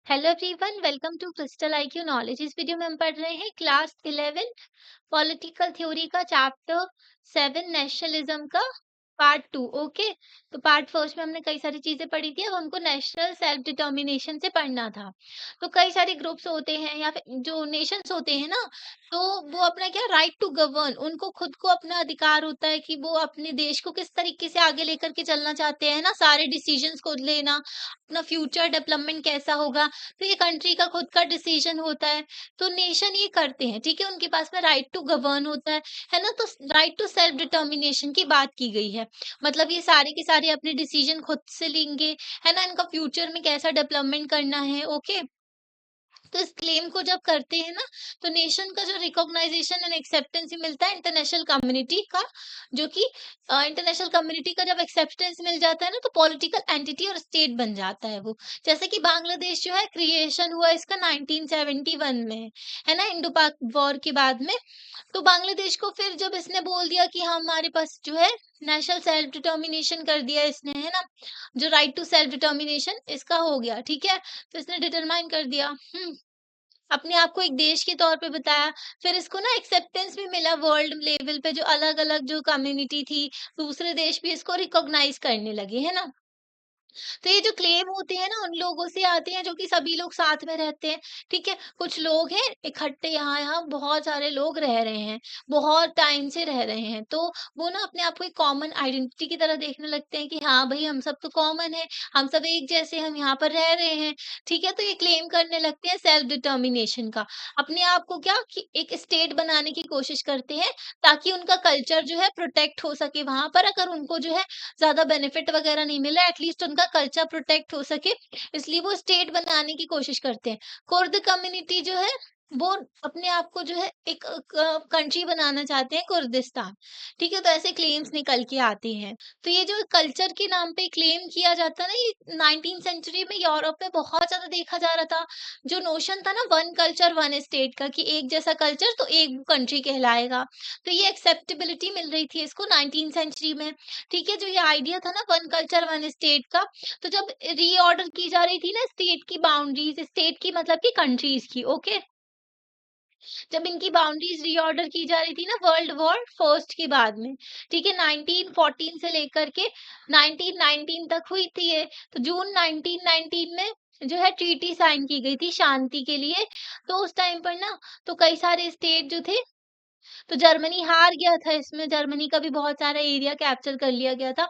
Hello everyone, welcome to Crystal IQ knowledge. इस video में हम पढ़ रहे हैं क्लास 11 पॉलिटिकल थ्योरी का चैप्टर 7 नेशनलिज्म का पार्ट 2। ओके, तो पार्ट फर्स्ट में हमने कई सारी चीजें पढ़ी थी। अब हमको नेशनल सेल्फ डिटर्मिनेशन से पढ़ना था। तो कई सारे ग्रुप्स होते हैं या फिर जो नेशंस होते हैं ना, तो वो अपना क्या राइट टू गवर्न, उनको खुद को अपना अधिकार होता है कि वो अपने देश को किस तरीके से आगे लेकर के चलना चाहते हैं ना, सारे डिसीजंस खुद लेना, अपना फ्यूचर डेवलपमेंट कैसा होगा, तो ये कंट्री का खुद का डिसीजन होता है। तो नेशन ये करते हैं, ठीक है, उनके पास में राइट टू गवर्न होता है ना। तो राइट टू सेल्फ डिटर्मिनेशन की बात की गई है। मतलब ये सारे के सारे अपने डिसीजन खुद से लेंगे, है ना, इनका फ्यूचर में कैसा डेवलपमेंट करना है। ओके, तो इस क्लेम को जब करते हैं ना, तो नेशन का जो रिकॉग्नाइजेशन एंड एक्सेप्टेंस मिलता है इंटरनेशनल कम्युनिटी का, जो कि इंटरनेशनल कम्युनिटी का जब एक्सेप्टेंस मिल जाता है ना, तो पॉलिटिकल एंटिटी और स्टेट बन जाता है वो। जैसे कि बांग्लादेश जो है, क्रिएशन हुआ इसका 1971 में, है ना, इंडो पाक वॉर के बाद में। तो बांग्लादेश को फिर जब इसने बोल दिया कि हाँ, हमारे पास जो है नेशनल सेल्फ डिटर्मिनेशन कर दिया इसने, है ना, जो राइट टू सेल्फ डिटर्मिनेशन इसका हो गया, ठीक है। तो इसने डिटरमाइन कर दिया, अपने आप को एक देश के तौर पे बताया। फिर इसको ना एक्सेप्टेंस भी मिला वर्ल्ड लेवल पे, जो अलग-अलग जो कम्युनिटी थी, दूसरे देश भी इसको रिकॉग्नाइज़ करने लगे, है ना? तो ये जो क्लेम होते हैं ना, उन लोगों से आते हैं जो कि सभी लोग साथ में रहते हैं, ठीक है? कुछ लोग हैं इकट्ठे, यहाँ-यहाँ बहुत सारे लोग रह रहे हैं, बहुत टाइम से रह रहे हैं, तो वो ना अपने आप को एक कॉमन आइडेंटिटी की तरह देखने लगते हैं कि हाँ भई, हम सब तो कॉमन है, हम सब एक जैसे हम यहाँ पर रह रहे हैं, ठीक है? तो ये क्लेम करने लगते हैं सेल्फ डिटर्मिनेशन का। अपने आप को क्या कि एक स्टेट बनाने की कोशिश करते हैं, ताकि उनका कल्चर जो है प्रोटेक्ट हो सके वहाँ पर। अगर उनको जो है ज़्यादा बेनिफिट वगैरह नहीं मिला, एटलीस्ट उनका कल्चर प्रोटेक्ट हो सके, इसलिए वो स्टेट बनाने की कोशिश करते हैं। कुर्द कम्युनिटी जो है, वो अपने आप को जो है एक कंट्री बनाना चाहते हैं, कुर्दिस्तान, ठीक है। तो ऐसे क्लेम्स निकल के आते हैं। तो ये जो कल्चर के नाम पे क्लेम किया जाता है ना, ये 19th सेंचुरी में यूरोप में बहुत ज्यादा देखा जा रहा था। जो नोशन था ना, वन कल्चर वन स्टेट का, कि एक जैसा कल्चर तो एक कंट्री कहलाएगा। तो ये एक्सेप्टेबिलिटी मिल रही थी इसको 19th सेंचुरी में, ठीक है। जो ये आइडिया था ना वन कल्चर वन स्टेट का, तो जब रीऑर्डर की जा रही थी ना स्टेट की बाउंड्रीज, स्टेट की मतलब कि कंट्रीज की, ओके, जब इनकी बाउंड्रीज रीऑर्डर की जा रही थी ना वर्ल्ड वॉर फर्स्ट के बाद में, ठीक है, 1914 से लेकर के 1919 तक हुई थी ये। तो जून 1919 में जो है ट्रीटी साइन की गई थी शांति के लिए। तो उस टाइम पर ना, तो कई सारे स्टेट जो थे, तो जर्मनी हार गया था इसमें, जर्मनी का भी बहुत सारा एरिया कैप्चर कर लिया गया था।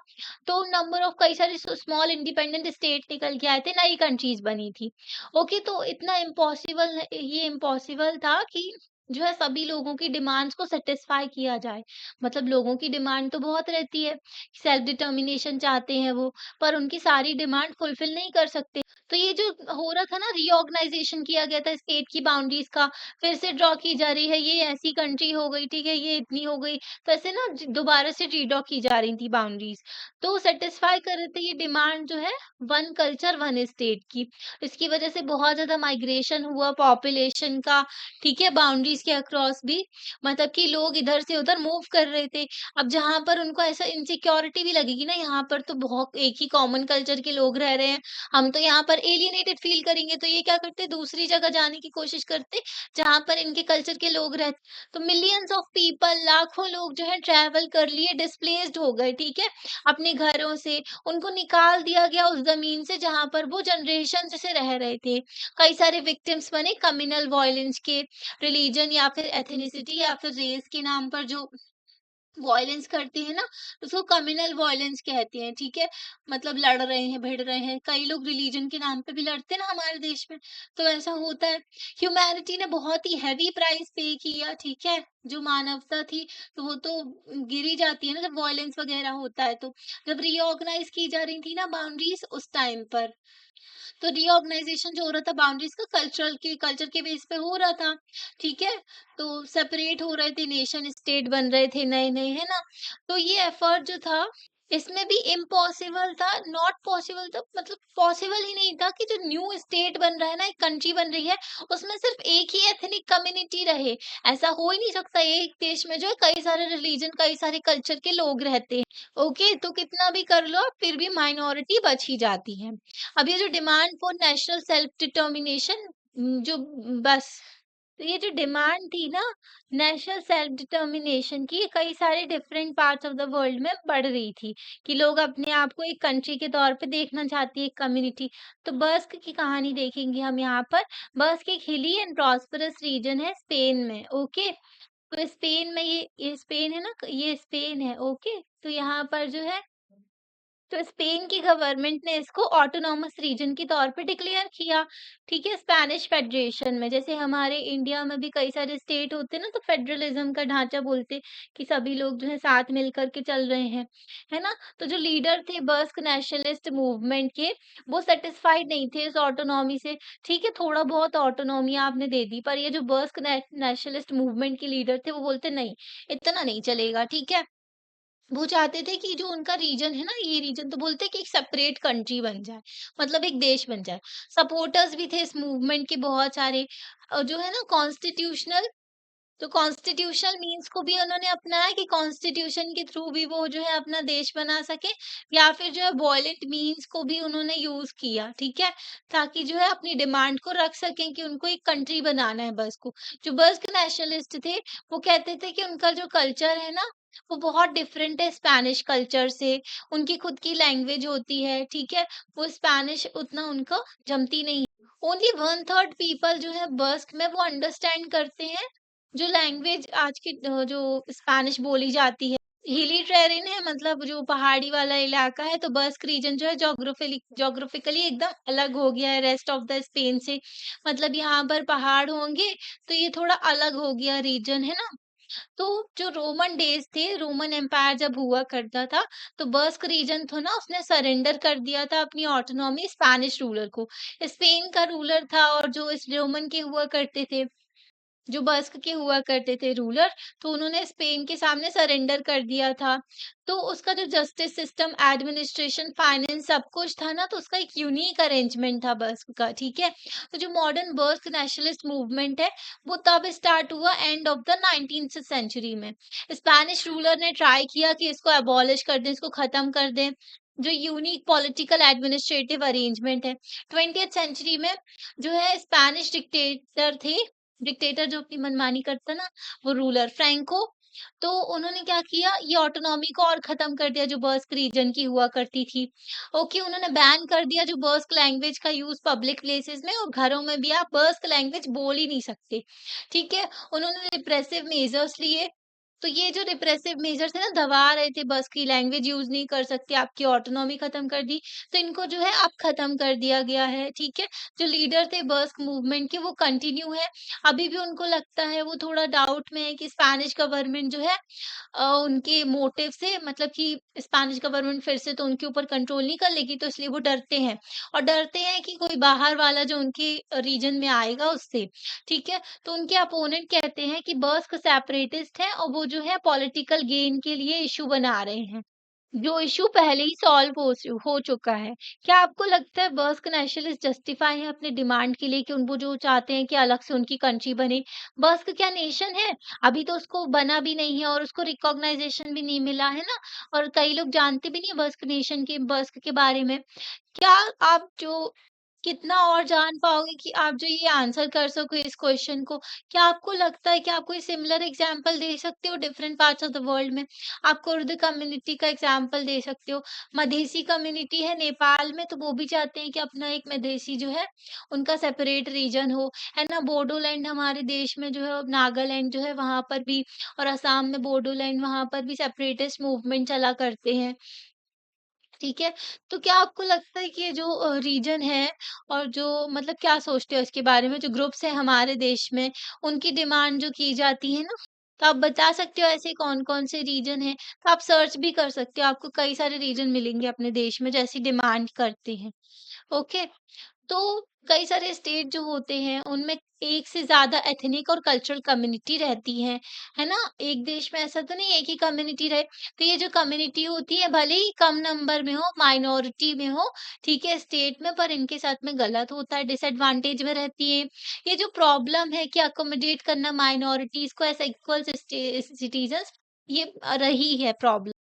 तो नंबर ऑफ कई सारे स्मॉल इंडिपेंडेंट स्टेट निकल के आए थे, नई कंट्रीज बनी थी। ओके, तो इतना इम्पॉसिबल, ये इम्पॉसिबल था कि जो है सभी लोगों की डिमांड्स को सेटिस्फाई किया जाए। मतलब लोगों की डिमांड तो बहुत रहती है, सेल्फ डिटर्मिनेशन चाहते हैं वो, पर उनकी सारी डिमांड फुलफिल नहीं कर सकते। तो ये जो हो रहा था ना, रीऑर्गेनाइजेशन किया गया था स्टेट की बाउंड्रीज का, फिर से ड्रॉ की जा रही है, ये ऐसी कंट्री हो गई, ठीक है, ये इतनी हो गई। तो ऐसे ना दोबारा से रीड्रॉ की जा रही थी बाउंड्रीज। तो सेटिस्फाई कर रहे थे ये डिमांड जो है वन कल्चर वन स्टेट की। इसकी वजह से बहुत ज्यादा माइग्रेशन हुआ पॉपुलेशन का, ठीक है, बाउंड्रीज के अक्रॉस भी। मतलब कि लोग इधर से उधर मूव कर रहे थे। अब जहां पर उनको ऐसा इनसिक्योरिटी भी लगेगी ना, यहाँ पर तो बहुत एक ही कॉमन कल्चर के लोग रह रहे हैं, हम तो यहाँ पर एलियनेटेड फील करेंगे, तो ये क्या करते, दूसरी जगह जाने की कोशिश करते जहाँ पर इनके कल्चर के लोग रहते। तो मिलियंस ऑफ पीपल, लाखों लोग जो है ट्रैवल कर लिए, डिस्प्लेस्ड हो गए, ठीक है, अपने घरों से। उनको निकाल दिया गया उस जमीन से जहाँ पर वो जनरेशन से रह रहे थे। कई सारे विक्टिम्स बने कम्युनल वायलेंस के, रिलीजन या फिर एथनिसिटी या फिर रेस के नाम पर जो वॉयलेंस करते हैं ना, उसको कम्युनल वॉयलेंस कहते हैं, ठीक है। मतलब लड़ रहे हैं, भिड़ रहे हैं, कई लोग रिलीजन के नाम पे भी लड़ते हैं ना हमारे देश में, तो ऐसा होता है। ह्यूमैनिटी ने बहुत ही हैवी प्राइस पे किया, ठीक है, जो मानवता थी, तो वो तो गिरी जाती है ना जब वॉयलेंस वगैरह होता है। तो जब रीऑर्गेनाइज की जा रही थी ना बाउंड्रीज उस टाइम पर, तो रीऑर्गेनाइजेशन जो हो रहा था बाउंड्रीज का, कल्चर के बेस पे हो रहा था, ठीक है। तो सेपरेट हो रहे थे, नेशन स्टेट बन रहे थे नए नए, है ना। तो ये एफर्ट जो था इसमें भी इम्पॉसिबल था, नॉट पॉसिबल था, मतलब पॉसिबल ही नहीं था कि जो न्यू स्टेट बन रहा है ना, एक कंट्री बन रही है, उसमें सिर्फ एक ही एथनिक कम्युनिटी रहे। ऐसा हो ही नहीं सकता, एक देश में जो है कई सारे रिलीजन, कई सारे कल्चर के लोग रहते हैं। ओके, तो कितना भी कर लो, फिर भी माइनॉरिटी बच ही जाती है। अब ये जो demand for national self determination, जो बस, तो ये जो डिमांड थी ना नेशनल सेल्फ डिटर्मिनेशन की, ये कई सारे different parts of the world में बढ़ रही थी कि लोग अपने आप को एक कंट्री के तौर पे देखना चाहती है, एक कम्युनिटी। तो बस्क की कहानी देखेंगे हम यहाँ पर। बस्क एक हिली एंड प्रॉस्परस रीजन है स्पेन में। ओके, तो स्पेन में ये स्पेन है ना, ये स्पेन है। ओके, तो यहाँ पर जो है, तो स्पेन की गवर्नमेंट ने इसको ऑटोनॉमस रीजन के तौर पे डिक्लेयर किया। ठीक है, स्पेनिश फेडरेशन में, जैसे हमारे इंडिया में भी कई सारे स्टेट होते हैं ना, तो फेडरलिज्म का ढांचा बोलते कि सभी लोग जो है साथ मिल करके चल रहे हैं, है ना। तो जो लीडर थे बस्क नेशनलिस्ट मूवमेंट के, वो सेटिस्फाइड नहीं थे इस ऑटोनॉमी से। ठीक है, थोड़ा बहुत ऑटोनॉमी आपने दे दी, पर ये जो बस्क नेशनलिस्ट मूवमेंट के लीडर थे, वो बोलते नहीं, इतना नहीं चलेगा। ठीक है, वो चाहते थे कि जो उनका रीजन है ना, ये रीजन, तो बोलते कि एक सेपरेट कंट्री बन जाए, मतलब एक देश बन जाए। सपोर्टर्स भी थे इस मूवमेंट के बहुत सारे, जो है ना कॉन्स्टिट्यूशनल, तो कॉन्स्टिट्यूशनल मीन्स को भी उन्होंने अपनाया कि कॉन्स्टिट्यूशन के थ्रू भी वो जो है अपना देश बना सके, या फिर जो है वॉयलेंट मीन्स को भी उन्होंने यूज किया। ठीक है, ताकि जो है अपनी डिमांड को रख सकें कि उनको एक कंट्री बनाना है बस को। जो बस्क नेशनलिस्ट थे, वो कहते थे कि उनका जो कल्चर है ना, वो बहुत डिफरेंट है स्पेनिश कल्चर से। उनकी खुद की लैंग्वेज होती है। ठीक है, वो स्पेनिश उतना उनको जमती नहीं। ओनली वन थर्ड पीपल जो है बस्क में, वो अंडरस्टैंड करते हैं जो लैंग्वेज आज की, जो स्पेनिश बोली जाती है। हिली टेरेन है, मतलब जो पहाड़ी वाला इलाका है, तो बस्क रीजन जो है जोग्राफिकली एकदम अलग हो गया है रेस्ट ऑफ द स्पेन से। मतलब यहाँ पर पहाड़ होंगे, तो ये थोड़ा अलग हो गया रीजन, है ना। तो जो रोमन डेज़ थे, रोमन एम्पायर जब हुआ करता था, तो बस्क रीजन था ना, उसने सरेंडर कर दिया था अपनी ऑटोनॉमी स्पेनिश रूलर को। स्पेन का रूलर था, और जो इस रोमन के हुआ करते थे, जो बस्क के हुआ करते थे रूलर, तो उन्होंने स्पेन के सामने सरेंडर कर दिया था। तो उसका जो जस्टिस सिस्टम, एडमिनिस्ट्रेशन, फाइनेंस सब कुछ था ना, तो उसका एक यूनिक अरेंजमेंट था बस्क का। ठीक है, तो जो मॉडर्न बस्क नेशनलिस्ट मूवमेंट है, वो तब स्टार्ट हुआ end of the 19th century में। स्पेनिश रूलर ने ट्राई किया कि इसको एबॉलिश कर दें, इसको खत्म कर दें, जो यूनिक पॉलिटिकल एडमिनिस्ट्रेटिव अरेंजमेंट है। 20th सेंचुरी में जो है स्पेनिश डिक्टेटर जो अपनी मनमानी करता ना, वो रूलर फ्रैंको। तो उन्होंने क्या किया, ये ऑटोनॉमी को और खत्म कर दिया जो बस्क रीजन की हुआ करती थी। ओके, उन्होंने बैन कर दिया जो बस्क लैंग्वेज का यूज पब्लिक प्लेसेस में, और घरों में भी आप बस्क लैंग्वेज बोल ही नहीं सकते। ठीक है, उन्होंने रिप्रेसिव मेजर्स लिए। तो ये जो रिप्रेसिव मेजर्स है ना, दबा रहे थे, बस की लैंग्वेज यूज नहीं कर सकते, आपकी ऑटोनॉमी खत्म कर दी, तो इनको जो है अब खत्म कर दिया गया है। ठीक है, जो लीडर थे बस्क मूवमेंट के, वो कंटिन्यू है। अभी भी उनको लगता है, वो थोड़ा डाउट में है कि स्पेनिश गवर्नमेंट जो है उनके मोटिव से, मतलब कि स्पेनिश गवर्नमेंट फिर से तो उनके ऊपर कंट्रोल नहीं कर लेगी, तो इसलिए वो डरते हैं, और डरते हैं कि कोई बाहर वाला जो उनके रीजन में आएगा उससे। ठीक है, तो उनके अपोनेंट कहते हैं कि बस्क सेपरेटिस्ट है, और वो जो है पॉलिटिकल गेन के लिए इशू बना रहे हैं, जो इश्यू पहले ही सॉल्व हो चुका है। क्या आपको लगता है बस्क नेशनलिस्ट जस्टिफाई है अपनी डिमांड के लिए कि उन वो जो चाहते हैं कि अलग से उनकी कंट्री बने? बस्क क्या नेशन है? अभी तो उसको बना भी नहीं है, और उसको रिकॉग्नाइजेशन भी नहीं मिला है ना, और कई लोग जानते भी नहीं है बस्क के बारे में। क्या आप जो कितना और जान पाओगे कि आप जो ये आंसर कर सको इस क्वेश्चन को? क्या आपको लगता है कि आप कोई सिमिलर एग्जांपल दे सकते हो different parts of the world में? आप कुर्द कम्युनिटी का एग्जांपल दे सकते हो। मधेसी कम्युनिटी है नेपाल में, तो वो भी चाहते हैं कि अपना एक मधेसी जो है, उनका सेपरेट रीजन हो, है ना? बोडोलैंड हमारे देश में जो है, नागालैंड जो है वहाँ पर भी, और असम में बोडोलैंड, वहाँ पर भी सेपरेटिस्ट मूवमेंट चला करते हैं। ठीक है, तो क्या आपको लगता है कि ये जो रीजन है, और जो मतलब क्या सोचते हो इसके बारे में, जो ग्रुप्स हैं हमारे देश में, उनकी डिमांड जो की जाती है ना, तो आप बता सकते हो ऐसे कौन-कौन से रीजन हैं? तो आप सर्च भी कर सकते हो, आपको कई सारे रीजन मिलेंगे अपने देश में जो ऐसी डिमांड करते हैं। ओके, तो कई सारे स्टेट जो होते हैं उनमें एक से ज़्यादा एथनिक और कल्चरल कम्युनिटी रहती है ना? एक देश में ऐसा तो नहीं है कि कम्युनिटी रहे। तो ये जो कम्युनिटी होती है भले ही कम नंबर में हो, माइनॉरिटी में हो, ठीक है, स्टेट में, पर इनके साथ में गलत होता है, डिसएडवांटेज में रहती है। ये जो प्रॉब्लम है कि अकोमोडेट करना माइनॉरिटीज़ को एज़ इक्वल सिटीज़न्स, ये रही है प्रॉब्लम।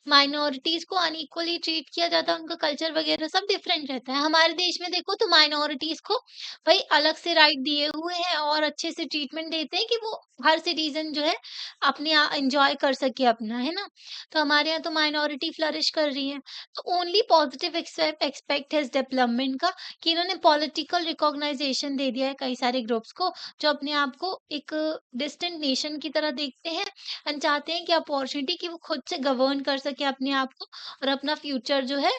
माइनॉरिटीज़ को अनइक्वली ट्रीट किया जाता है, उनका कल्चर वगैरह सब डिफरेंट रहता है। हमारे देश में देखो तो माइनॉरिटीज़ को भई अलग से राइट दिए हुए हैं और अच्छे से ट्रीटमेंट देते हैं कि वो हर सिटीज़न जो है अपने यहाँ एन्जॉय कर सके अपना, है ना? तो हमारे यहाँ तो माइनॉरिटी फ्लरिश कर रही है। तो ओनली पॉजिटिव एक्सपेक्ट है इस डेवलपमेंट का कि इन्होंने पॉलिटिकल रिकॉग्नाइजेशन दे दिया है कई सारे ग्रुप्स को, जो अपने आप को एक डिस्टेंट नेशन की तरह देखते हैं एंड चाहते हैं कि अपॉर्चुनिटी कि वो खुद से गवर्न कर सके अपने आप को और अपना फ्यूचर जो है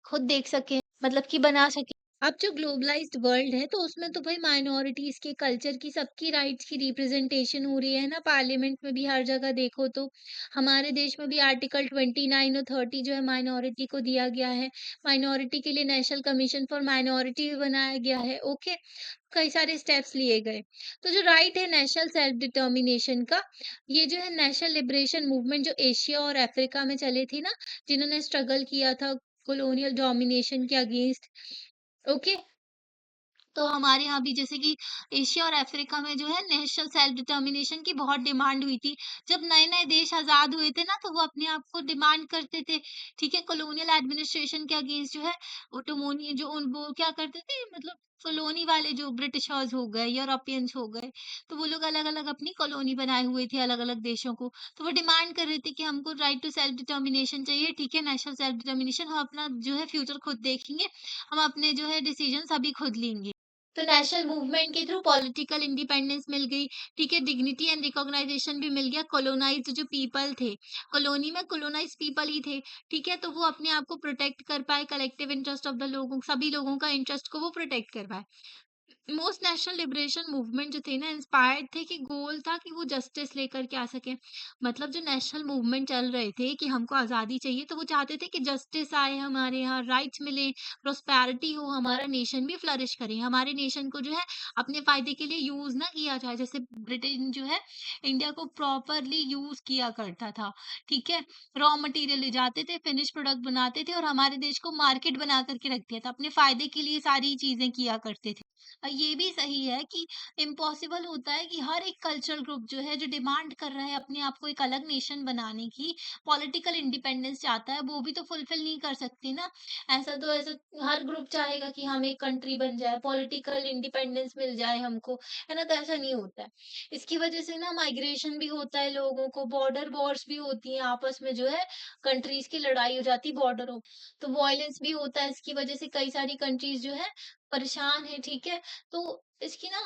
खुद देख सके, मतलब कि बना सके। अब जो ग्लोबलाइज्ड वर्ल्ड है तो उसमें तो भाई माइनॉरिटीज के कल्चर की सबकी राइट्स की रिप्रेजेंटेशन हो रही है ना, पार्लियामेंट में भी हर जगह देखो तो। हमारे देश में भी आर्टिकल 29 और 30 जो है माइनॉरिटी को दिया गया है। माइनॉरिटी के लिए नेशनल कमीशन फॉर माइनॉरिटी भी बनाया गया है, ओके। कई सारे स्टेप्स लिए गए। तो जो राइट है नेशनल सेल्फ डिटर्मिनेशन का, ये जो है नेशनल लिबरेशन मूवमेंट जो एशिया और अफ्रीका में चली थी ना, जिन्होंने स्ट्रगल किया था कॉलोनियल डोमिनेशन के अगेंस्ट, ओके। तो हमारे यहाँ भी जैसे कि एशिया और अफ्रीका में जो है नेशनल सेल्फ डिटर्मिनेशन की बहुत डिमांड हुई थी। जब नए-नए देश आज़ाद हुए थे ना, तो वो अपने आप को डिमांड करते थे, ठीक है? कॉलोनियल एडमिनिस्ट्रेशन के अगेंस्ट जो है ओटोमोनी जो उन वो क्या करते थे, मतलब कॉलोनी वाले जो ब्रिटिशर्स हो गए, यूरोपियंस हो गए, तो वो लोग अलग-अलग अपनी कॉलोनी बनाए हुए थे अलग-अलग देशों को। तो वो डिमांड कर रहे थे कि हमको राइट टू सेल्फ डिटर्मिनेशन चाहिए, ठीक है? नेशनल सेल्फ डिटर्मिनेशन, हम अपना जो है फ्यूचर खुद देखेंगे, हम अपने जो है डिसीजंस अभी खुद लेंगे। तो नेशनल मूवमेंट के थ्रू पॉलिटिकल इंडिपेंडेंस मिल गई, ठीक है, डिग्निटी एंड रिकॉग्नाइजेशन भी मिल गया। कॉलोनाइज्ड जो पीपल थे, कॉलोनी में कॉलोनाइज्ड पीपल ही थे, ठीक है, तो वो अपने आप को प्रोटेक्ट कर पाए, कलेक्टिव इंटरेस्ट ऑफ द लोगों, सभी लोगों का इंटरेस्ट को वो प्रोटेक्ट कर पाए। मोस्ट नेशनल लिबरेशन मूवमेंट जो थे ना, इंस्पायर्ड थे कि गोल था कि वो जस्टिस लेकर के आ सके। मतलब जो नेशनल मूवमेंट चल रहे थे कि हमको आज़ादी चाहिए, तो वो चाहते थे कि जस्टिस आए, हमारे यहाँ राइट्स मिले, प्रोस्पेरिटी हो, हमारा नेशन भी फ्लरिश करे, हमारे नेशन को जो है अपने फायदे के लिए यूज ना किया जाए, जैसे ब्रिटेन जो है इंडिया को प्रॉपरली यूज किया करता था, ठीक है। रॉ मटेरियल ले जाते थे, फिनिश प्रोडक्ट बनाते थे और हमारे देश को मार्केट बना करके रख दिया था, अपने फायदे के लिए सारी चीजें किया करते थे। ये भी सही है कि इम्पॉसिबल होता है कि हर एक कल्चरल ग्रुप जो है, जो डिमांड कर रहा है अपने आप को एक अलग नेशन बनाने की, पॉलिटिकल इंडिपेंडेंस चाहता है, वो भी तो फुलफिल नहीं कर सकते ना। ऐसा हर ग्रुप चाहेगा कि हम एक कंट्री बन जाए, पॉलिटिकल इंडिपेंडेंस मिल जाए हमको, है ना? तो ऐसा नहीं होता है। इसकी वजह से ना माइग्रेशन भी होता है लोगों को, बॉर्डर वॉर्स भी होती हैं आपस में जो है, कंट्रीज की लड़ाई हो जाती है बॉर्डरों, तो वॉयलेंस भी होता है। इसकी वजह से कई सारी कंट्रीज जो है परेशान है, ठीक है? तो इसकी ना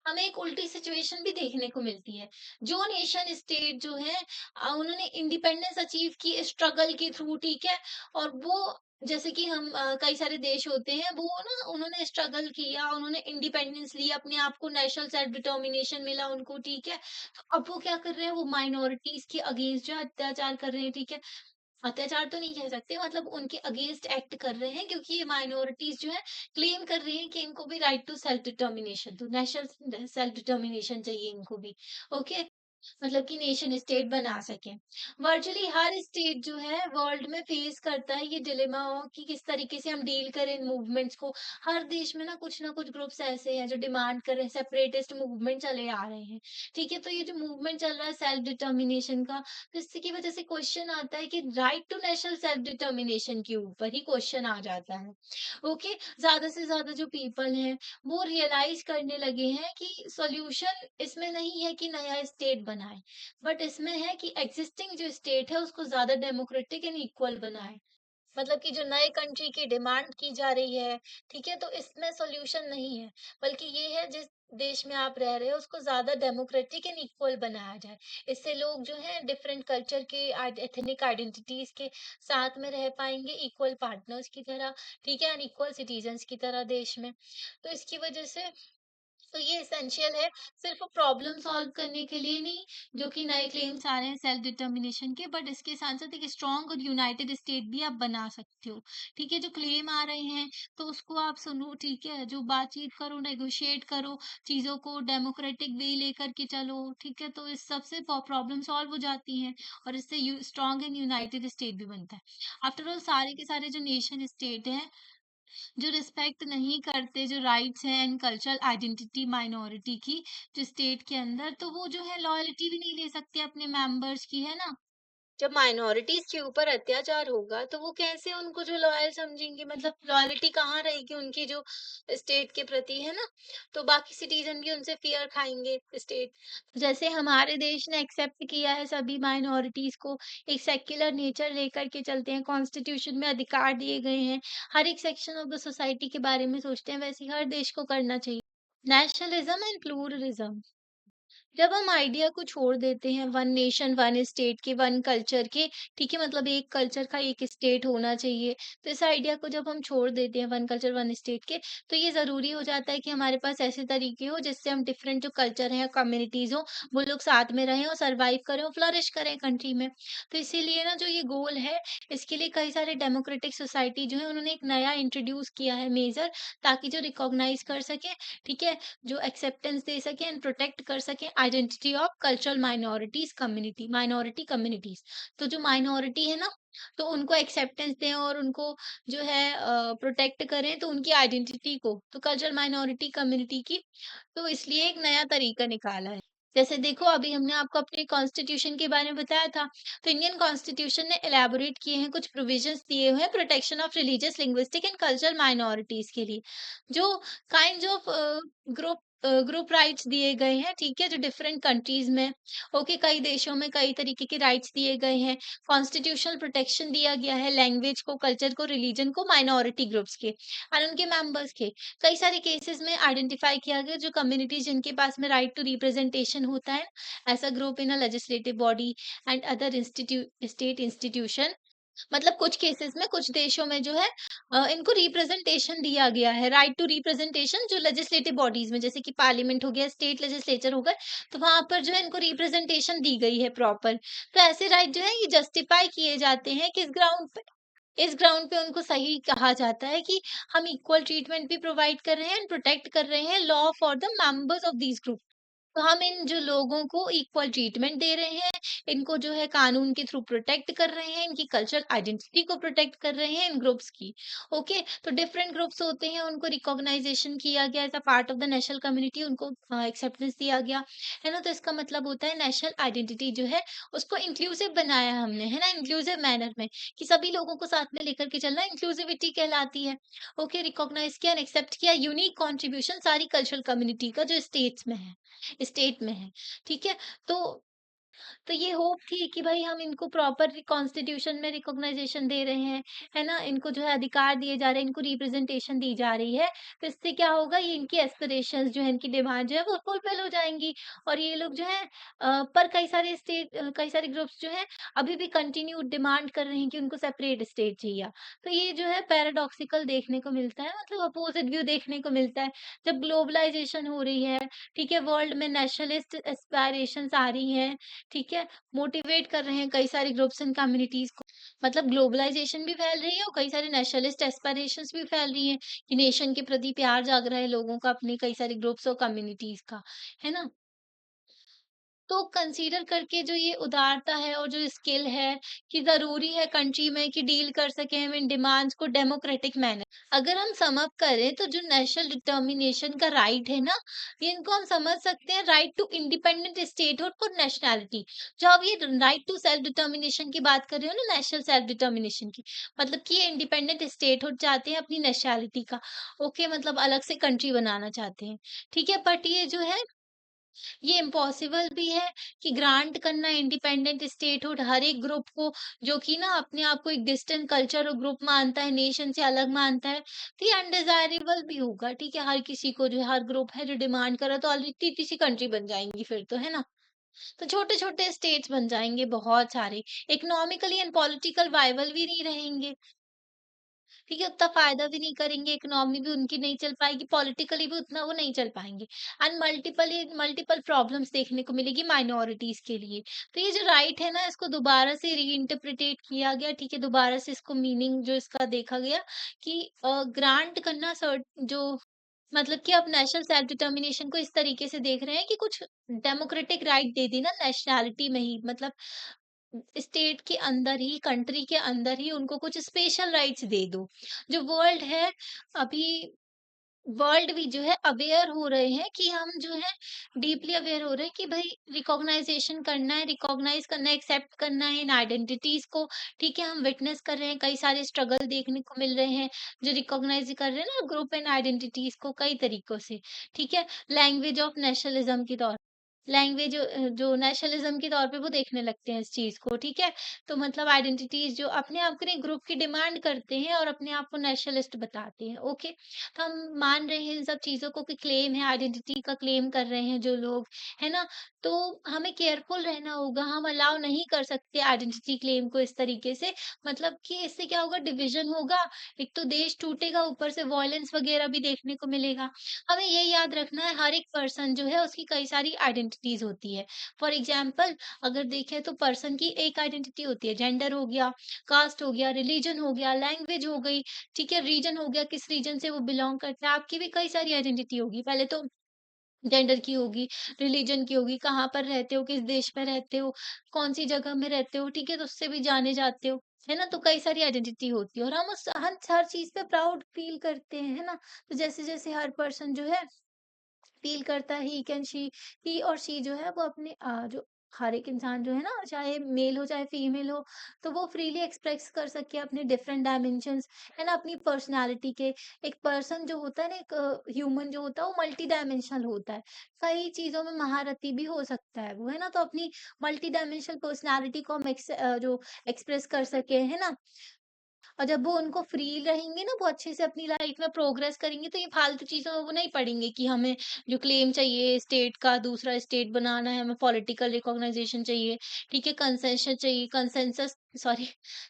हमें एक उल्टी सिचुएशन भी देखने को मिलती है। जो नेशन स्टेट जो है उन्होंने इंडिपेंडेंस अचीव की स्ट्रगल के थ्रू, ठीक है? और वो जैसे कि हम कई सारे देश होते हैं, वो ना उन्होंने स्ट्रगल किया, उन्होंने इंडिपेंडेंस लिया, अपने आप को नेशनल सेल्फ डिटर्मिनेशन मिला उनको, ठीक है? तो अब वो क्या कर रहे हैं, वो माइनॉरिटीज़ के अगेंस्ट जो है अत्याचार कर रहे हैं, ठीक है? अत्याचार तो नहीं कह सकते, मतलब उनके अगेंस्ट एक्ट कर रहे हैं, क्योंकि ये माइनॉरिटीज जो है क्लेम कर रही हैं कि इनको भी राइट टू सेल्फ डिटर्मिनेशन, तो नेशनल सेल्फ डिटर्मिनेशन चाहिए इनको भी, ओके। मतलब कि नेशन स्टेट बना सकें। वर्चुअली हर स्टेट जो है वर्ल्ड में फेस करता है ये डिलेमा कि किस तरीके से हम डील करें इन मूवमेंट्स को। हर देश में ना कुछ ग्रुप्स ऐसे हैं जो डिमांड कर रहे हैं, सेपरेटिस्ट मूवमेंट चले आ रहे हैं, ठीक है। तो ये जो मूवमेंट चल रहा है सेल्फ डिटर्मिनेशन का, तो इसकी वजह से क्वेश्चन आता है कि right to national self determination के ऊपर ही क्वेश्चन आ जाता है, ओके। ज्यादा से ज्यादा जो पीपल हैं वो रियलाइज करने लगे हैं कि सॉल्यूशन इसमें नहीं है कि नया स्टेट बनाए, बट इसमें है कि एग्जिस्टिंग जो स्टेट है उसको ज्यादा डेमोक्रेटिक एंड इक्वल बनाए। मतलब कि जो नए कंट्री की डिमांड की जा रही है, ठीक है, तो इसमें सॉल्यूशन नहीं है, बल्कि ये है जिस देश में आप रह रहे हो उसको ज्यादा डेमोक्रेटिक एंड इक्वल बनाया जाए। इससे लोग जो है डिफरेंट कल्चर के एथनिक आइडेंटिटीज के साथ में रह पाएंगे, इक्वल पार्टनर्स की तरह, ठीक है, एंड इक्वल सिटीजन्स की तरह देश में। तो इसकी वजह से तो ये एसेंशियल है सिर्फ प्रॉब्लम सॉल्व करने के लिए नहीं, जो कि नए क्लेम्स आ रहे हैं सेल्फ डिटर्मिनेशन के, बट इसके साथ साथ एक स्ट्रॉन्ग और यूनाइटेड स्टेट भी आप बना सकते हो। ठीक है, जो क्लेम आ रहे हैं तो उसको आप सुनो, ठीक है, जो बातचीत करो, नेगोशिएट करो, चीज़ों को डेमोक्रेटिक वे लेकर के चलो, ठीक है, तो इस सबसे प्रॉब्लम सॉल्व हो जाती हैं और इससे स्ट्रॉन्ग एंड यूनाइटेड स्टेट भी बनता है। आफ्टर ऑल सारे के सारे जो नेशन स्टेट हैं, जो रिस्पेक्ट नहीं करते जो राइट्स हैं एंड कल्चरल आइडेंटिटी माइनॉरिटी की, जो स्टेट के अंदर, तो वो जो है लॉयल्टी भी नहीं ले सकते अपने मेंबर्स की, है ना? जब माइनॉरिटीज के ऊपर अत्याचार होगा तो वो कैसे उनको जो लॉयल समझेंगे, मतलब लॉयल्टी कहाँ रहेगी उनकी जो स्टेट के प्रति, है ना? तो बाकी सिटीजन भी उनसे फियर खाएंगे स्टेट। जैसे हमारे देश ने एक्सेप्ट किया है सभी माइनॉरिटीज को, एक सेक्युलर नेचर लेकर के चलते हैं, कॉन्स्टिट्यूशन में अधिकार दिए गए हैं, हर एक सेक्शन ऑफ द सोसाइटी के बारे में सोचते हैं, वैसे ही हर देश को करना चाहिए। नेशनलिज्म एंड प्लूरलिज्म, जब हम आइडिया को छोड़ देते हैं वन नेशन वन स्टेट के, वन कल्चर के, ठीक है, मतलब एक कल्चर का एक स्टेट होना चाहिए, तो इस आइडिया को जब हम छोड़ देते हैं वन कल्चर वन स्टेट के, तो ये ज़रूरी हो जाता है कि हमारे पास ऐसे तरीके हो जिससे हम डिफरेंट जो कल्चर हैं, कम्युनिटीज़ हो, वो लोग साथ में रहें और सर्वाइव करें और फ्लरिश करें कंट्री में। तो इसीलिए ना जो ये गोल है, इसके लिए कई सारे डेमोक्रेटिक सोसाइटी जो है उन्होंने एक नया इंट्रोड्यूस किया है मेजर, ताकि जो रिकॉग्नाइज कर सके, ठीक है, जो एक्सेप्टेंस दे सकें एंड प्रोटेक्ट कर सकें identity of cultural minority communities. तो जो माइनॉरिटी है ना, तो उनको एक्सेप्टेंस दें और उनको जो है प्रोटेक्ट करें, तो उनकी आइडेंटिटी को, तो कल्चरल माइनॉरिटी कम्युनिटी की, तो इसलिए एक नया तरीका निकाला है। जैसे देखो, अभी हमने आपको अपने कॉन्स्टिट्यूशन के बारे में बताया था, तो इंडियन कॉन्स्टिट्यूशन ने एलैबोरेट किए हैं, कुछ प्रोविजंस दिए हुए हैं protection of religious, linguistic and cultural minorities के लिए, जो kind of group group rights दिए गए हैं, ठीक है, जो डिफरेंट कंट्रीज में, ओके, कई देशों में कई तरीके के राइट्स दिए गए हैं, कॉन्स्टिट्यूशनल प्रोटेक्शन दिया गया है लैंग्वेज को, कल्चर को, रिलीजन को, माइनॉरिटी ग्रुप्स के और उनके मेंबर्स के। कई सारे केसेस में आइडेंटिफाई किया गया जो कम्युनिटीज जिनके पास में राइट टू रिप्रेजेंटेशन होता है, ऐसा group in a legislative body and other institute state institution, मतलब कुछ केसेस में कुछ देशों में जो है इनको रिप्रेजेंटेशन दिया गया है, राइट टू रिप्रेजेंटेशन, जो लेजिस्लेटिव बॉडीज में जैसे कि पार्लियामेंट हो गया, स्टेट लेजिस्लेचर हो गए, तो वहां पर जो है इनको रिप्रेजेंटेशन दी गई है प्रॉपर। तो ऐसे राइट जो है ये जस्टिफाई किए जाते हैं किस ग्राउंड पे, इस ग्राउंड पे उनको सही कहा जाता है कि हम इक्वल ट्रीटमेंट भी प्रोवाइड कर रहे हैं एंड प्रोटेक्ट कर रहे हैं law for the members of these group. तो हम इन जो लोगों को इक्वल ट्रीटमेंट दे रहे हैं, इनको जो है कानून के थ्रू प्रोटेक्ट कर रहे हैं, इनकी कल्चरल आइडेंटिटी को प्रोटेक्ट कर रहे हैं इन ग्रुप्स की। ओके, तो डिफरेंट ग्रुप्स होते हैं, उनको रिकॉग्नाइजेशन किया गया as a part of the national community, उनको एक्सेप्टेंस दिया गया, है ना? तो इसका मतलब होता है नेशनल आइडेंटिटी जो है, उसको इंक्लूसिव बनाया हमने, है ना? इंक्लूसिव मैनर में, कि सभी लोगों को साथ में लेकर के चलना इंक्लूसिविटी कहलाती है। ओके, रिकॉग्नाइज किया एंड एक्सेप्ट किया यूनिक कंट्रीब्यूशन सारी कल्चरल कम्युनिटी का जो स्टेट में है, ठीक है? तो ये होप थी कि भाई हम इनको प्रॉपर कॉन्स्टिट्यूशन में रिकॉग्नाइजेशन दे रहे हैं, है ना? इनको जो है अधिकार दिए जा रहे हैं, इनको रिप्रेजेंटेशन दी जा रही है, तो इससे क्या होगा, ये इनकी एस्पिरेशंस जो है, इनकी डिमांड जो है वो फुलफिल हो जाएँगी और ये लोग जो है पर कई सारे ग्रुप्स जो हैं अभी भी कंटिन्यू डिमांड कर रहे हैं कि उनको सेपरेट स्टेट चाहिए। तो ये जो है पैराडॉक्सिकल देखने को मिलता है, मतलब अपोज़िट व्यू देखने को मिलता है। जब ग्लोबलाइज़ेशन हो रही है, ठीक है, वर्ल्ड में नेशनलिस्ट एस्पायरेशंस आ रही हैं, ठीक है, मोटिवेट कर रहे हैं कई सारे ग्रुप्स एंड कम्युनिटीज को, मतलब ग्लोबलाइजेशन भी फैल रही है और कई सारे नेशनलिस्ट एस्पिरेशंस भी फैल रही हैं कि नेशन के प्रति प्यार जाग रहा है लोगों का अपने कई सारे ग्रुप्स और कम्युनिटीज का, है ना? तो कंसीडर करके जो ये उदारता है और जो स्किल है कि ज़रूरी है कंट्री में कि डील कर सकें हम इन डिमांड्स को डेमोक्रेटिक मैनर। अगर हम सम अप करें तो जो नेशनल डिटर्मिनेशन का राइट है ना, ये इनको हम समझ सकते हैं right to independent statehood for nationality. जो अब ये राइट टू सेल्फ डिटर्मिनेशन की बात कर रहे हो ना, नेशनल सेल्फ डिटर्मिनेशन की, मतलब कि ये इंडिपेंडेंट स्टेटहुड चाहते हैं अपनी नेशनैलिटी का। ओके, मतलब अलग से कंट्री बनाना चाहते हैं। ठीक है, बट ये जो है ये इम्पॉसिबल भी है कि ग्रांट करना इंडिपेंडेंट स्टेटहुड हर एक ग्रुप को, जो कि ना अपने आप को एक डिस्टेंट कल्चर और ग्रुप मानता है, नेशन से अलग मानता है, तो ये अनडिजायरेबल भी होगा। ठीक है, हर किसी को जो है, हर ग्रुप है जो डिमांड कर रहा है, तो ऑलरेडी इतनी सी कंट्री बन जाएंगी फिर तो, है ना? तो छोटे छोटे स्टेट्स बन जाएंगे बहुत सारे, इकोनॉमिकली एंड पॉलिटिकल वाइबल भी नहीं रहेंगे। ठीक है? उतना फ़ायदा भी नहीं करेंगे, इकोनॉमी भी उनकी नहीं चल पाएगी, पॉलिटिकली भी उतना वो नहीं चल पाएँगे एंड मल्टीपल प्रॉब्लम्स देखने को मिलेगी माइनॉरिटीज़ के लिए। तो ये जो राइट है ना, इसको दोबारा से रीइंटरप्रिटेट किया गया, ठीक है? दोबारा से इसको मीनिंग जो इसका देखा गया कि ग्रांट करना सर्ट जो मतलब कि अब नेशनल सेल्फ डिटर्मिनेशन को इस तरीके से देख रहे हैं कि कुछ डेमोक्रेटिक राइट दे दी ना नेशनैलिटी में ही, मतलब स्टेट के अंदर ही, कंट्री के अंदर ही उनको कुछ स्पेशल राइट्स दे दो। जो वर्ल्ड है अभी, वर्ल्ड भी जो है अवेयर हो रहे हैं कि हम जो है डीपली अवेयर हो रहे हैं कि भाई रिकॉग्नाइजेशन करना है, रिकॉग्नाइज करना है, एक्सेप्ट करना है इन आइडेंटिटीज को। ठीक है, हम विटनेस कर रहे हैं, कई सारे स्ट्रगल देखने को मिल रहे हैं जो रिकॉग्नाइज कर रहे हैं ना ग्रुप एंड आइडेंटिटीज को कई तरीकों से। ठीक है, लैंग्वेज ऑफ नेशनलिज्म के तौर लैंग्वेज जो नेशनलिज्म के तौर पे वो देखने लगते हैं इस चीज को। ठीक है, तो मतलब आइडेंटिटीज जो अपने आप के ग्रुप की डिमांड करते हैं और अपने आप को नेशनलिस्ट बताते हैं। ओके, तो हम मान रहे हैं इन सब चीज़ों को कि क्लेम है, आइडेंटिटी का क्लेम कर रहे हैं जो लोग, है ना? तो हमें केयरफुल रहना होगा, हम अलाउ नहीं कर सकते आइडेंटिटी क्लेम को इस तरीके से, मतलब कि इससे क्या होगा, डिवीज़न होगा, एक तो देश टूटेगा, ऊपर से वॉयलेंस वगैरह भी देखने को मिलेगा। हमें ये याद रखना है हर एक पर्सन जो है उसकी कई सारी आइडेंटिटीज़ होती है। फॉर एग्ज़ाम्पल अगर देखें तो पर्सन की एक आइडेंटिटी होती है, जेंडर हो गया, कास्ट हो गया, रिलीजन हो गया, लैंग्वेज हो गई, ठीक है, रीजन हो गया, किस रीजन से वो बिलॉन्ग करता है। आपकी भी कई सारी आइडेंटिटी होगी। पहले तो जेंडर की होगी, रिलीजन की होगी, कहाँ पर रहते हो, किस देश में रहते हो, कौन-सी जगह में रहते हो, ठीक है? तो उससे भी जाने जाते हो, है ना? तो कई सारी आइडेंटिटी होती है और हम उस हर चीज़ पे प्राउड फील करते हैं, है ना? तो जैसे-जैसे हर पर्सन जो है फ़ील करता है ही और शी जो है वो अपने जो हर एक इंसान जो है ना, चाहे मेल हो चाहे फीमेल हो, तो वो फ्रीली एक्सप्रेस कर सके अपने डिफरेंट डायमेंशंस, है ना? अपनी पर्सनैलिटी के। एक पर्सन जो होता है ना, एक ह्यूमन जो होता है वो मल्टी डायमेंशनल होता है। कई चीज़ों में महारथी भी हो सकता है वो, है ना? तो अपनी मल्टी डायमेंशनल पर्सनैलिटी को हम जो एक्सप्रेस कर सकें, है ना? और जब वो उनको फ्री रहेंगे ना, वो अच्छे से अपनी लाइफ में प्रोग्रेस करेंगे, तो ये फालतू चीज़ों में वो नहीं पड़ेंगे कि हमें जो क्लेम चाहिए स्टेट का, दूसरा स्टेट बनाना है, हमें पॉलिटिकल रिकॉग्नाइजेशन चाहिए, ठीक है, कंसेशन चाहिए, कंसेंसस सॉरी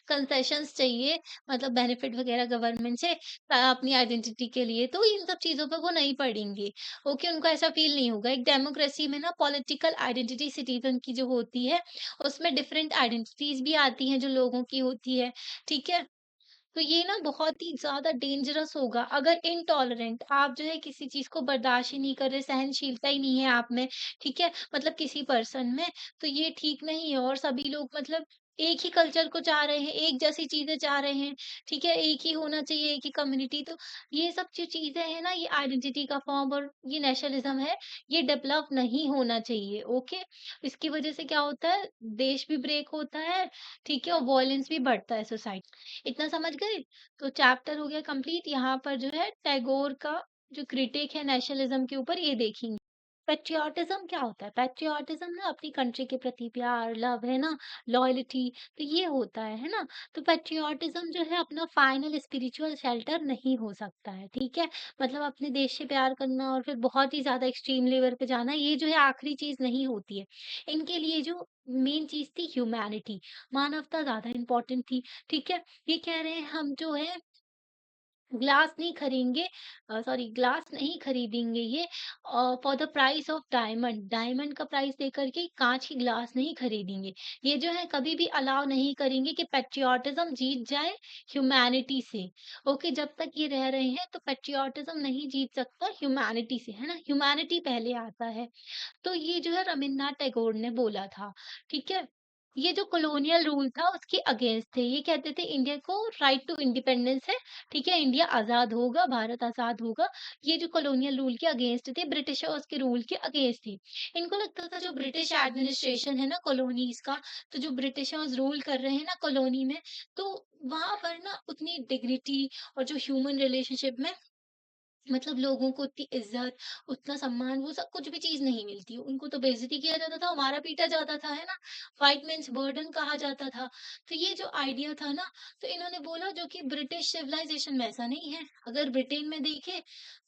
कंसेशंस चाहिए, मतलब बेनिफिट वगैरह गवर्नमेंट से अपनी आइडेंटिटी के लिए, तो इन सब चीज़ों पे वो नहीं पड़ेंगे। ओके, उनको ऐसा फील नहीं होगा। एक डेमोक्रेसी में ना पॉलिटिकल आइडेंटिटी सिटीज़न की जो होती है, उसमें डिफरेंट आइडेंटिटीज़ भी आती हैं जो लोगों की होती है, ठीक है? तो ये ना बहुत ही ज़्यादा डेंजरस होगा अगर इनटॉलरेंट आप जो है किसी चीज़ को बर्दाश्त ही नहीं कर रहे, सहनशीलता ही नहीं है आप में, ठीक है? मतलब किसी पर्सन में, तो ये ठीक नहीं है और सभी लोग मतलब एक ही कल्चर को चाह रहे हैं, एक जैसी चीज़ें चाह रहे हैं, ठीक है? एक ही होना चाहिए, एक ही कम्युनिटी, तो ये सब जो चीज़ें हैं ना, ये आइडेंटिटी का फॉर्म और ये नेशनलिज़्म है, ये डेवलप नहीं होना चाहिए, ओके? इसकी वज़ह से क्या होता है, देश भी ब्रेक होता है, ठीक है? और वॉयलेंस भी बढ़ता है सोसाइटी। इतना समझ गए? तो चैप्टर हो गया कंप्लीट। यहाँ पर जो है टैगोर का जो क्रिटिक है नेशनलिज्म के ऊपर ये देखेंगे। पैट्रियोटिज्म क्या होता है? पैट्रियोटिज्म ना अपनी कंट्री के प्रति प्यार, लव, है ना? लॉयल्टी, तो ये होता है ना? तो पैट्रियोटिज्म जो है अपना फाइनल स्पिरिचुअल शेल्टर नहीं हो सकता है, ठीक है? मतलब अपने देश से प्यार करना और फिर बहुत ही ज़्यादा एक्सट्रीम लेवल पे जाना, ये जो है आखिरी चीज़ नहीं होती है। इनके लिए जो मेन चीज़ थी ह्यूमैनिटी, मानवता ज़्यादा इम्पोर्टेंट थी, ठीक है? ये कह रहे हैं हम जो है ग्लास नहीं खरीदेंगे ये for the price of diamond, diamond का प्राइस देकर के कांच की ग्लास नहीं खरीदेंगे। ये जो है कभी भी अलाउ नहीं करेंगे कि पैट्रियोटिज्म जीत जाए ह्यूमैनिटी से। ओके, जब तक ये रह रहे हैं तो पैट्रियोटिज्म नहीं जीत सकता ह्यूमैनिटी से, है ना? ह्यूमैनिटी पहले आता है। तो ये जो है रवीन्द्रनाथ टैगोर ने बोला था, ठीक है? ये जो कॉलोनियल रूल था उसके अगेंस्ट थे। ये कहते थे इंडिया को राइट टू इंडिपेंडेंस है, ठीक है? इंडिया आज़ाद होगा, भारत आज़ाद होगा। ये जो कॉलोनियल रूल के अगेंस्ट थे, ब्रिटिशर्स के रूल के अगेंस्ट थे। इनको लगता था जो ब्रिटिश एडमिनिस्ट्रेशन है ना कॉलोनीज़ का, तो जो ब्रिटिशर्स रूल कर रहे हैं ना कॉलोनी में, तो वहाँ पर ना उतनी डिग्निटी और जो ह्यूमन रिलेशनशिप में मतलब लोगों को उतनी इज़्ज़त, उतना सम्मान, वो सब कुछ भी चीज़ नहीं मिलती। उनको तो बेइज़्ज़ती किया जाता था, मारा-पीटा जाता था, है ना? व्हाइट मेन्स बर्डन कहा जाता था। तो ये जो आइडिया था ना, तो इन्होंने बोला जो कि ब्रिटिश सिविलाइज़ेशन में ऐसा नहीं है। अगर ब्रिटेन में देखें,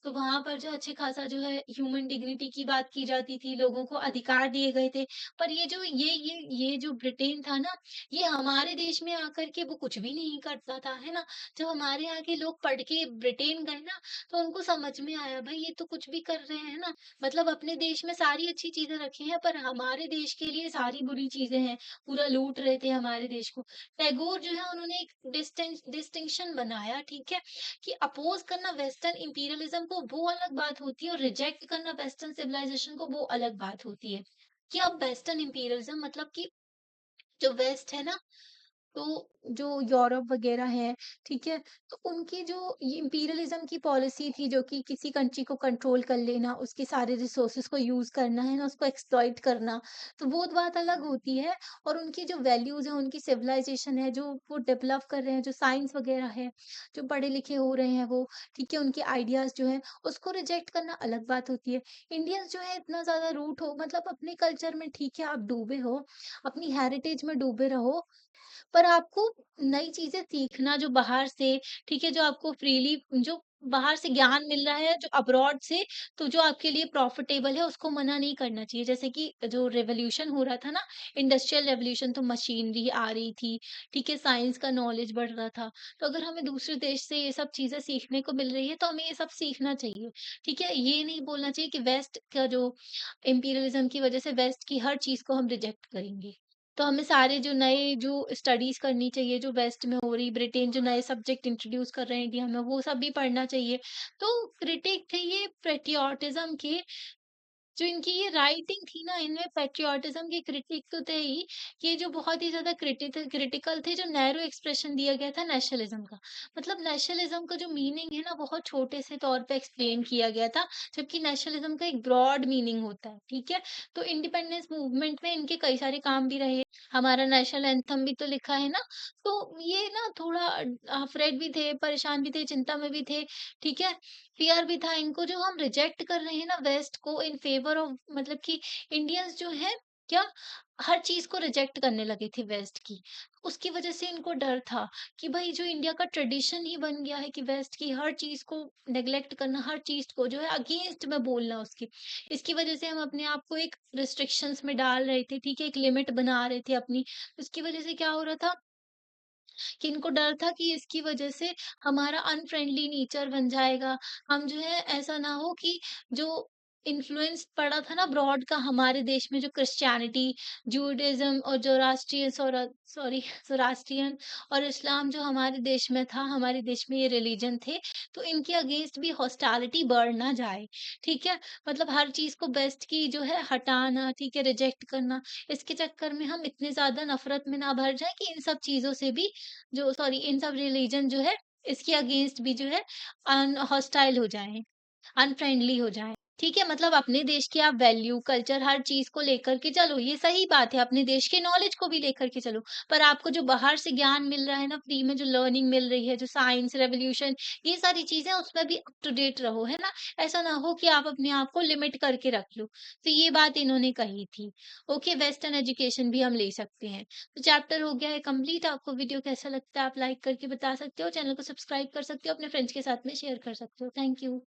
तो वहाँ पर जो अच्छे खासा जो है ह्यूमन डिग्निटी की बात की जाती थी, लोगों को अधिकार दिए गए थे। पर ये जो ये जो ब्रिटेन था ना, ये हमारे देश में आकर के वो कुछ भी नहीं करता था, है ना? जब हमारे यहाँ के लोग पढ़ के ब्रिटेन गए ना, तो उनको समझ में आया भाई ये तो कुछ भी कर रहे हैं ना, मतलब अपने देश में सारी अच्छी चीज़ें रखी हैं, पर हमारे देश के लिए सारी बुरी चीज़ें हैं, पूरा लूट रहे थे हमारे देश को। टैगोर जो है उन्होंने एक डिस्टिंक्शन बनाया, ठीक है? कि अपोज करना वेस्टर्न इंपीरियलिज्म को वो अलग बात होती है और रिजेक्ट करना वेस्टर्न सिविलाइजेशन को वो अलग बात होती है। कि अब वेस्टर्न इंपीरियलिज्म मतलब कि जो वेस्ट है ना, तो जो यूरोप वगैरह है, ठीक है? तो उनकी जो ये इम्पीरियलिज़्म की पॉलिसी थी जो कि किसी कंट्री को कंट्रोल कर लेना, उसके सारे रिसोर्सेज़ को यूज़ करना, है ना? उसको एक्सप्लॉइट करना, तो वो बात अलग होती है। और उनकी जो वैल्यूज़ हैं, उनकी सिविलाइज़ेशन है, जो वो डेवलप कर रहे हैं, जो साइंस वगैरह है, जो पढ़े-लिखे हो रहे हैं वो, ठीक है? उनके आइडियाज़ जो हैं, उसको रिजेक्ट करना अलग बात होती है। इंडियंस जो है इतना ज़्यादा रूट हो मतलब अपने कल्चर में ठीक है, आप डूबे हो, अपनी हेरिटेज में डूबे रहो, पर आपको नई चीज़ें सीखना जो बाहर से, ठीक है, जो आपको फ्रीली जो बाहर से ज्ञान मिल रहा है, जो अब्रॉड से, तो जो आपके लिए प्रॉफ़िटेबल है, उसको मना नहीं करना चाहिए। जैसे कि जो रिवॉल्यूशन हो रहा था ना, इंडस्ट्रियल रिवॉल्यूशन, तो मशीनरी आ रही थी, ठीक है, साइंस का नॉलेज बढ़ रहा था। तो अगर हमें दूसरे देश से ये सब चीज़ें सीखने को मिल रही है, तो हमें ये सब सीखना चाहिए, ठीक है? ये नहीं बोलना चाहिए कि वेस्ट का जो इम्पीरियलिज़्म की वज़ह से वेस्ट की हर चीज़ को हम रिजेक्ट करेंगे। तो हमें सारे जो नए जो स्टडीज़ करनी चाहिए, जो वेस्ट में हो रही, ब्रिटेन जो नए सब्जेक्ट इंट्रोड्यूस कर रहे हैं इंडिया में, वो सब भी पढ़ना चाहिए। तो क्रिटिक थे ये पैट्रियोटिज़्म के, जो इनकी ये राइटिंग थी ना, इनमें पैट्रियोटिज़्म के क्रिटिक तो थे ही, ये जो बहुत ही ज़्यादा क्रिटिकल थे, जो नैरो एक्सप्रेशन दिया गया था नेशनलिज़्म का। मतलब नेशनलिज़्म का जो मीनिंग है ना, बहुत छोटे से तौर पे एक्सप्लेन किया गया था, जबकि नेशनलिज़्म का एक ब्रॉड मीनिंग होता है, ठीक है? तो इंडिपेंडेंस मूवमेंट में इनके कई सारे काम भी रहे। हमारा नेशनल एंथम भी तो लिखा है ना, तो ये ना थोड़ा अफ्रेड भी थे, परेशान भी थे, चिंता में भी थे, ठीक है? फ़ियर भी था इनको, जो हम रिजेक्ट कर रहे हैं ना वेस्ट को इन फ़ेवर ऑफ, मतलब कि इंडियंस जो हैं क्या हर चीज़ को रिजेक्ट करने लगे थे वेस्ट की। उसकी वज़ह से इनको डर था कि भई जो इंडिया का ट्रेडिशन ही बन गया है कि वेस्ट की हर चीज़ को नेग्लेक्ट करना, हर चीज़ को जो है अगेंस्ट में बोलना उसकी। इसकी वज़ह से हम अपने आप को एक रिस्ट्रिक्शंस में डाल रहे थे, ठीक है? एक लिमिट बना रहे थे अपनी। उसकी वज़ह से क्या हो रहा था कि इनको डर था कि इसकी वजह से हमारा अनफ्रेंडली नेचर बन जाएगा। हम जो है ऐसा ना हो कि जो इन्फ्लुएंस पड़ा था ना ब्रॉड का हमारे देश में, जो क्रिश्चियनिटी, जूडाइज़्म और ज़ोरास्ट्रियन और इस्लाम जो हमारे देश में था, हमारे देश में ये रिलीजन थे, तो इनके अगेंस्ट भी हॉस्टिलिटी बढ़ ना जाए, ठीक है? मतलब हर चीज़ को बेस्ट की जो है हटाना, ठीक है, रिजेक्ट करना, इसके चक्कर में हम इतने ज़्यादा नफ़रत में ना भर जाएँ कि इन सब चीज़ों से भी इन सब रिलीजन जो है इसके अगेंस्ट भी जो है हॉस्टाइल हो जाएँ, अनफ्रेंडली हो जाएँ। ठीक है? मतलब अपने देश की आप वैल्यू, कल्चर हर चीज़ को लेकर के चलो, ये सही बात है, अपने देश के नॉलेज को भी लेकर के चलो। पर आपको जो बाहर से ज्ञान मिल रहा है ना, फ्री में जो लर्निंग मिल रही है, जो साइंस, रेवोल्यूशन, ये सारी चीज़ें उसमें भी अप टू डेट रहो, है ना? ऐसा ना हो कि आप अपने आप को लिमिट करके रख लो। तो ये बात इन्होंने कही थी। ओके, वेस्टर्न एजुकेशन भी हम ले सकते हैं। तो चैप्टर हो गया है कंप्लीट। आपको वीडियो कैसा लगता है आप लाइक करके बता सकते हो, चैनल को सब्सक्राइब कर सकते हो, अपने फ्रेंड्स के साथ में शेयर कर सकते हो। Thank you.